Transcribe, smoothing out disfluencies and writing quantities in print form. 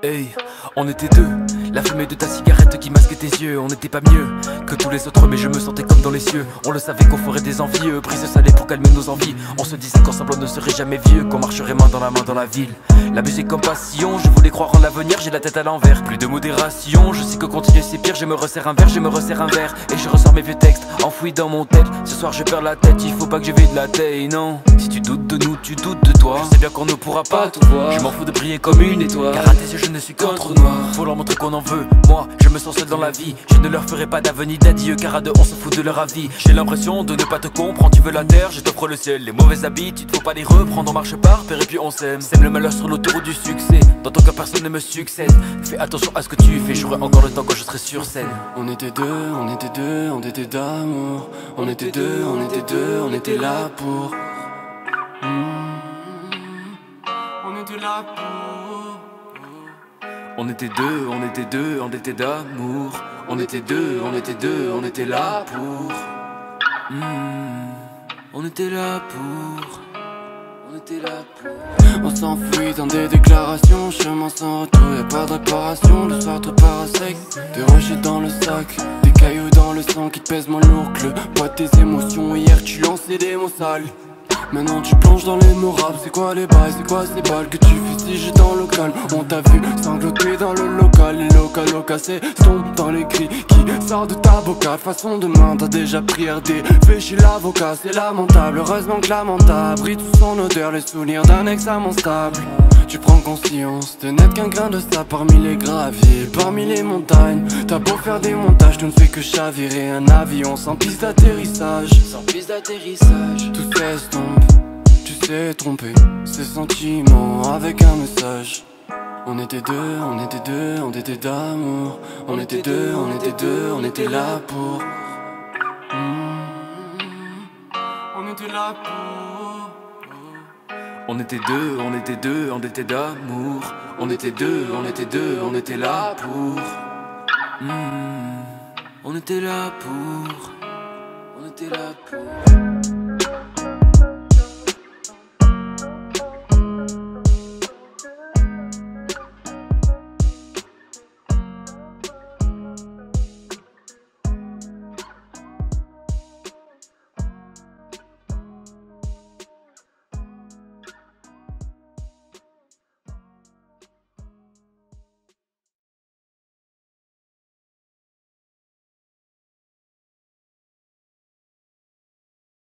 Hey, on était deux, la fumée de ta cigarette qui masquait tes yeux. On n'était pas mieux que tous les autres, mais je me sentais comme dans les cieux. On le savait qu'on ferait des envieux, prise salée pour calmer nos envies. On se disait qu'ensemble on ne serait jamais vieux, qu'on marcherait main dans la ville. La musique comme passion, je voulais croire en l'avenir, j'ai la tête à l'envers. Plus de modération, je sais que continuer c'est pire. Je me resserre un verre, je me resserre un verre, et je ressors mes vieux textes enfouis dans mon tête. Ce soir je perds la tête, il faut pas que je vide la taille, non. Si tu doutes de nous, tu doutes de toi. Je sais bien qu'on ne pourra pas tout voir, je m'en fous de briller comme une étoile. Car à tes yeux je ne suis qu'un trou noir. Faut leur montrer qu'on en veut, moi je me sens seul dans la vie. Je ne leur ferai pas d'avenir d'adieu, car à deux on se fout de leur avis. J'ai l'impression de ne pas te comprendre, tu veux la terre, je t'offre le ciel. Les mauvaises habitudes, faut pas les reprendre, on marche par pair et puis on s'aime. Sème le malheur sur l'autoroute du succès, dans ton cas personne ne me succède. Fais attention à ce que tu fais, j'aurai encore le temps quand je serai sur scène. On était deux, on était deux, on était d'amour. On était deux, on était deux, on était là pour. On était là pour. On était deux, on était deux, on était d'amour. On était deux, on était deux, on était là pour. On était là pour. On était là pour. On s'enfuit dans des déclarations, chemin sans retour, y'a pas de réparation. Le soir trop parasec, des rochers dans le sac, des cailloux dans le sang qui te pèsent moins lourd que le poids de tes émotions. Hier tu lançais des mots sales, maintenant tu plonges dans les morables. C'est quoi les bails, c'est quoi ces balles que tu fustiges dans le local? On t'a vu sangloter dans le local, les locaux cassés tombent dans les cris qui sortent de ta boca. Façon de main, t'as déjà pris RD, fait chez l'avocat, c'est lamentable. Heureusement que la mentale brille tout son odeur, les souvenirs d'un examen stable. Tu prends conscience de n'être qu'un grain de sable parmi les graviers, parmi les montagnes. T'as beau faire des montages, tu ne fais que chavirer un avion sans piste d'atterrissage. Sans piste d'atterrissage, tout s'estompe, tu sais tromper ces sentiments avec un message. On était deux, on était deux, on était d'amour. On était deux, on était deux, on était là pour. On était là pour. on était deux, on était deux, on était d'amour. On était deux, on était deux, on était là pour. On était là pour. On était là pour.